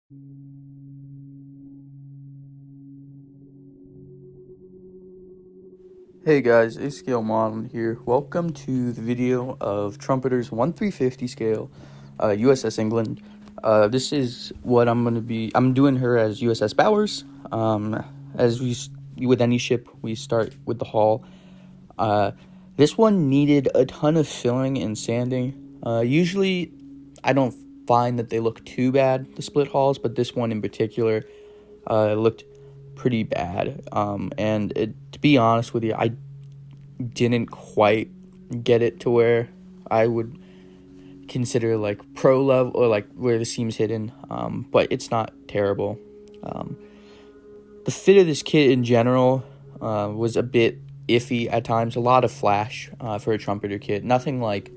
Hey guys, A Scale Model here. Welcome to the video of Trumpeter's 1/350 scale, USS England. This is what I'm doing her as USS Bowers. As with any ship, we start with the hull. This one needed a ton of filling and sanding. Usually, I don't find that they look too bad, the split hulls, but this one in particular looked pretty bad. To be honest with you, I didn't quite get it to where I would consider like pro level or like where the seam's hidden, but it's not terrible. The fit of this kit in general was a bit iffy at times. A lot of flash for a Trumpeter kit. Nothing like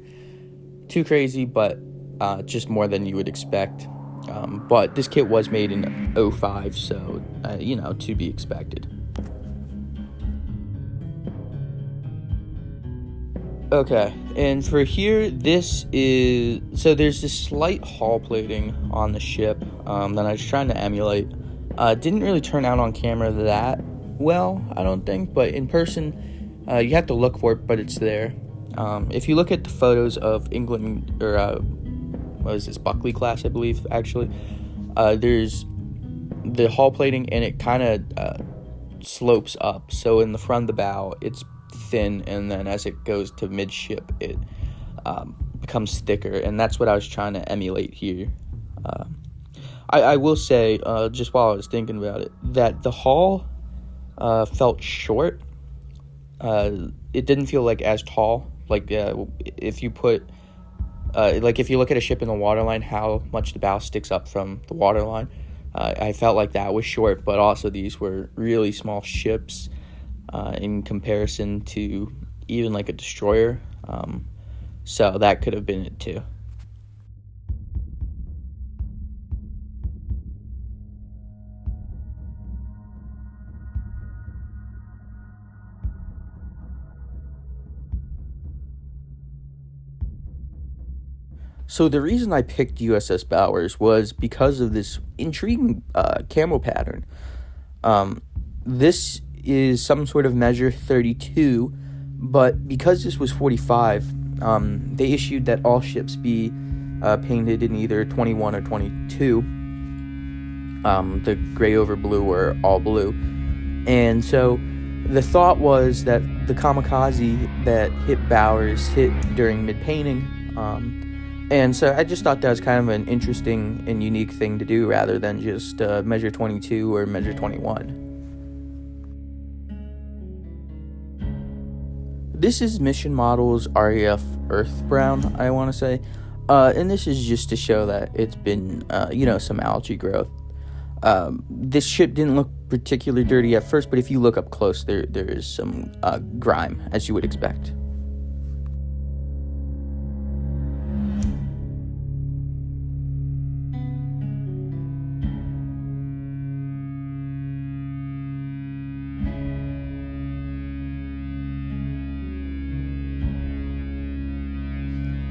too crazy, but just more than you would expect. But this kit was made in 05, so to be expected. Okay, and for here, there's this slight hull plating on the ship that I was trying to emulate. Didn't really turn out on camera that well, I don't think, but in person, you have to look for it, but it's there. If you look at the photos of England, or what is this, Buckley class, I believe, actually, there's the hull plating, and it kind of slopes up, so in the front of the bow, it's thin, and then as it goes to midship, it becomes thicker, and that's what I was trying to emulate here. I will say, just while I was thinking about it, that the hull felt short. It didn't feel like as tall. Like if you put, if you look at a ship in the waterline, how much the bow sticks up from the waterline, I felt like that was short, but also these were really small ships in comparison to even like a destroyer. So that could have been it too. So the reason I picked USS Bowers was because of this intriguing camo pattern. This is some sort of measure 32, but because this was 45, they issued that all ships be painted in either 21 or 22, the gray over blue or all blue. And so the thought was that the kamikaze that hit Bowers hit during mid-painting, and so I just thought that was kind of an interesting and unique thing to do rather than just measure 22 or measure 21. This is Mission Models RAF Earth Brown, I want to say. And this is just to show that it's been, some algae growth. This ship didn't look particularly dirty at first, but if you look up close, there is some grime, as you would expect.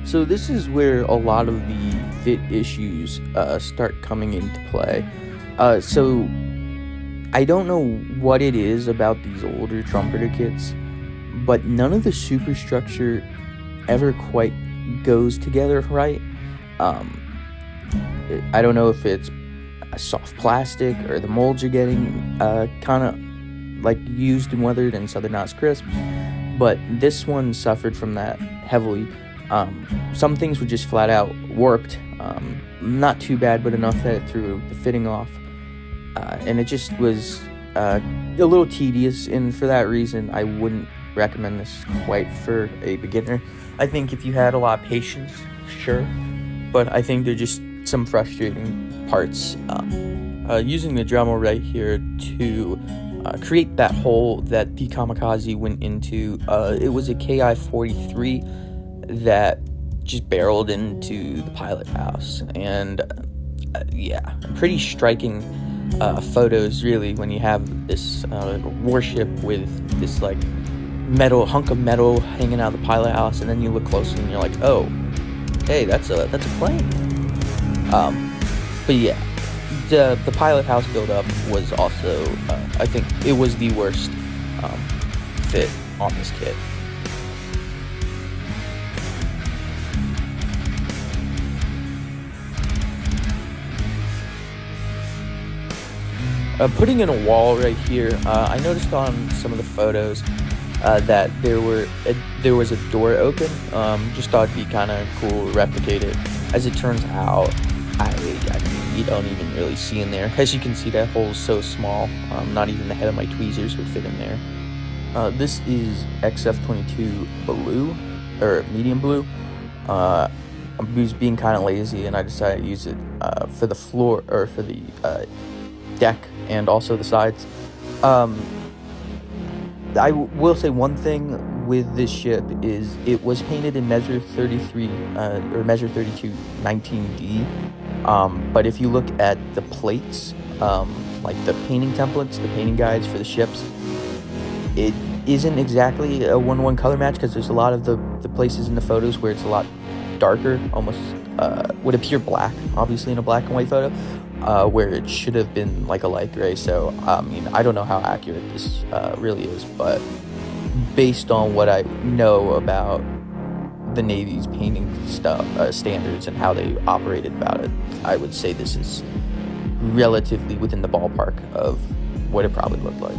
So this is where a lot of the fit issues start coming into play. So I don't know what it is about these older Trumpeter kits, but none of the superstructure ever quite goes together right. I don't know if it's a soft plastic or the molds are getting kind of like used and weathered and so they're not as crisp, but this one suffered from that heavily. Some things were just flat out warped, not too bad, but enough that it threw the fitting off, and it just was a little tedious, and for that reason, I wouldn't recommend this quite for a beginner. I think if you had a lot of patience, sure, but I think they're just some frustrating parts. Using the Dremel right here to create that hole that the kamikaze went into, it was a KI-43 that just barreled into the pilot house, and pretty striking photos really when you have this warship with this like hunk of metal hanging out of the pilot house, and then you look closer and you're like, oh, hey, that's a plane. But yeah, the pilot house buildup was also, I think it was the worst fit on this kit. Putting in a wall right here, I noticed on some of the photos that there was a door open. Just thought it'd be kind of cool to replicate it. As it turns out, I mean, you don't even really see in there. As you can see, that hole is so small, not even the head of my tweezers would fit in there. This is XF22 blue, or medium blue. I was being kind of lazy, and I decided to use it for the floor, or for the deck, and also the sides. I will say one thing with this ship is it was painted in measure 33 or measure 32 19D, but if you look at the plates, like the painting templates, the painting guides for the ships, it isn't exactly a 1-1 color match, because there's a lot of the places in the photos where it's a lot darker, almost would appear black, obviously in a black and white photo, where it should have been like a light gray. So I mean, I don't know how accurate this really is, but based on what I know about the Navy's painting stuff standards and how they operated about it, I would say this is relatively within the ballpark of what it probably looked like.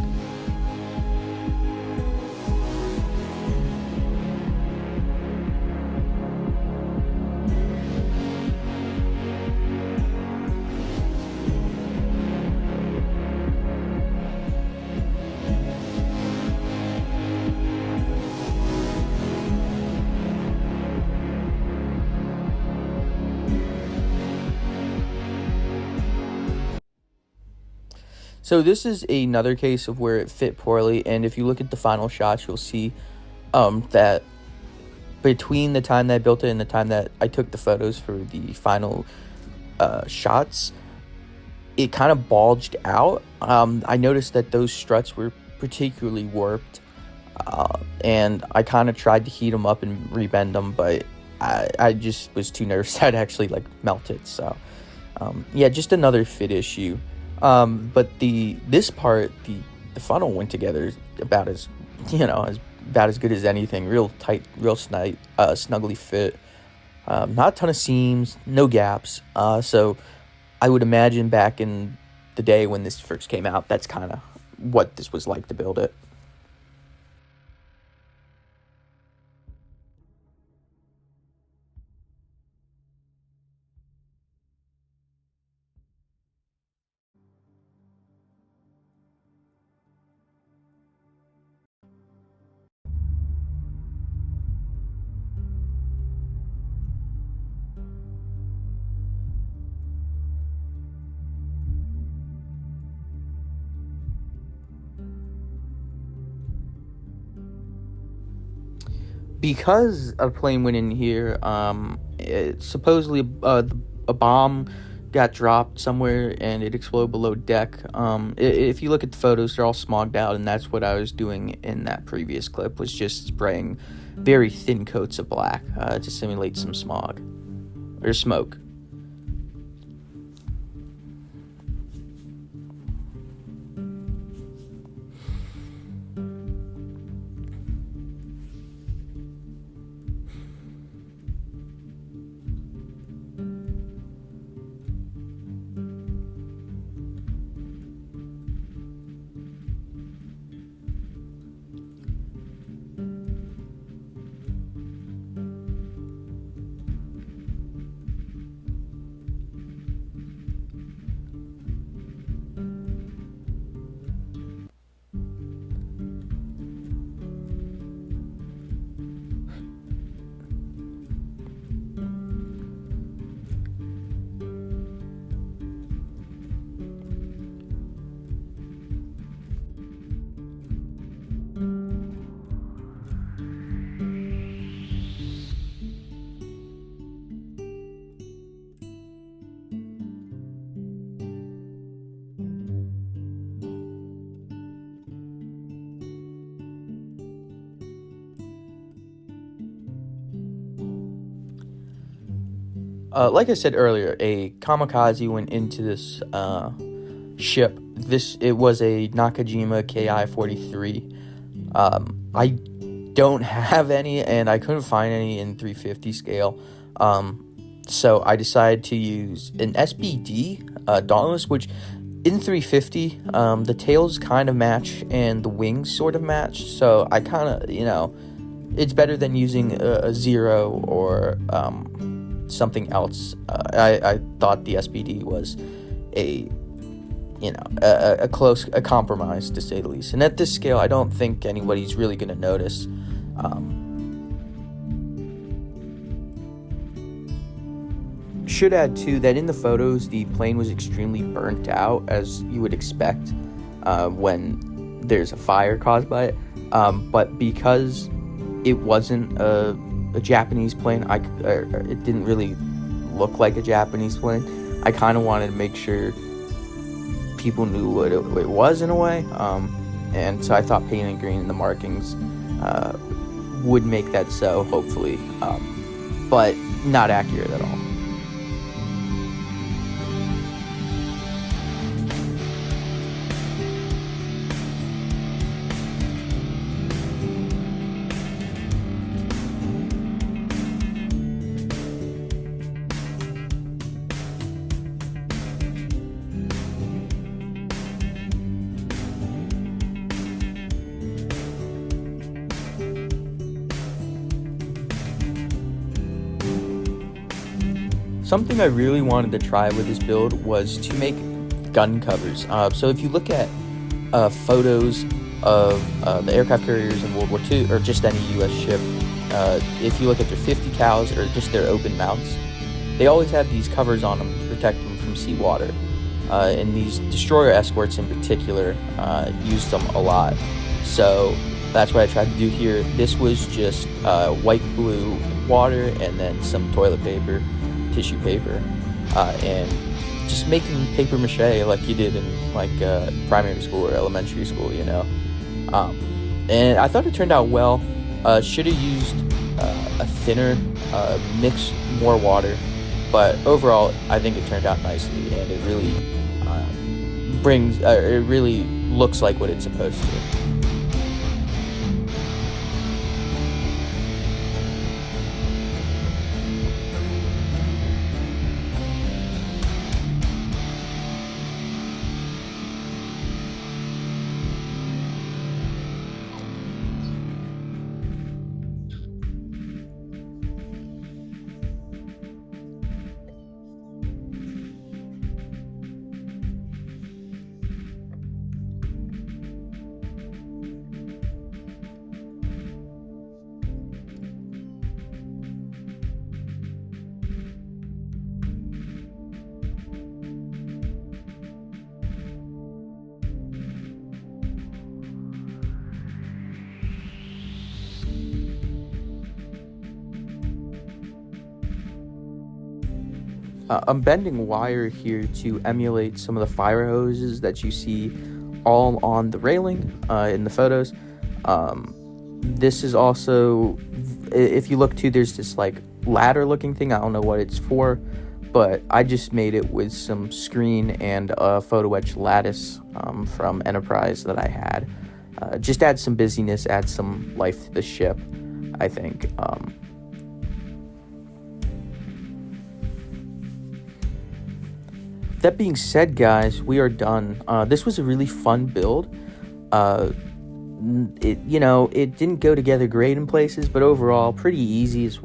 So this is another case of where it fit poorly, and if you look at the final shots, you'll see that between the time that I built it and the time that I took the photos for the final shots, it kind of bulged out. I noticed that those struts were particularly warped, and I kind of tried to heat them up and rebend them, but I just was too nervous I'd actually like melt it. So yeah, just another fit issue. But this part, the funnel went together about as, about as good as anything. Real tight, real snugly fit. Not a ton of seams, no gaps. So I would imagine back in the day when this first came out, that's kind of what this was like to build it. Because a plane went in here, supposedly a bomb got dropped somewhere and it exploded below deck. If you look at the photos, they're all smogged out, and that's what I was doing in that previous clip, was just spraying very thin coats of black to simulate some smog or smoke. Like I said earlier, a kamikaze went into this ship. It was a Nakajima Ki-43. I don't have any, and I couldn't find any in 350 scale. So I decided to use an SBD Dauntless, which in 350, the tails kind of match and the wings sort of match. So I kind of, it's better than using a Zero or something else. I thought the SBD was a compromise, to say the least. And at this scale, I don't think anybody's really going to notice. Should add too that in the photos, the plane was extremely burnt out, as you would expect when there's a fire caused by it. But because it wasn't a Japanese plane, it didn't really look like a Japanese plane. I kind of wanted to make sure people knew what it was in a way, and so I thought painting green in the markings would make that so, hopefully, but not accurate at all. Something I really wanted to try with this build was to make gun covers. So if you look at photos of the aircraft carriers in World War II, or just any U.S. ship, if you look at their 50 cals or just their open mounts, they always have these covers on them to protect them from seawater. And these destroyer escorts in particular used them a lot. So that's what I tried to do here. This was just white glue, water, and then some toilet paper, tissue paper, and just making paper mache like you did in primary school or elementary school, and I thought it turned out well. Should have used a thinner mix, more water, but overall I think it turned out nicely, and it really it really looks like what it's supposed to. I'm bending wire here to emulate some of the fire hoses that you see all on the railing in the photos. This is also, if you look too, there's this ladder looking thing. I don't know what it's for, but I just made it with some screen and a photo etch lattice from Enterprise that I had. Just add some busyness, add some life to the ship, I think. That being said, guys, we are done. This was a really fun build. It didn't go together great in places, but overall pretty easy as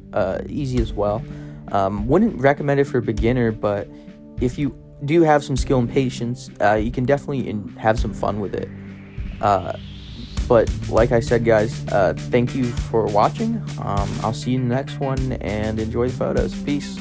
well. Wouldn't recommend it for a beginner, but if you do have some skill and patience, you can definitely have some fun with it. But like I said, guys, thank you for watching. I'll see you in the next one, and enjoy the photos. Peace.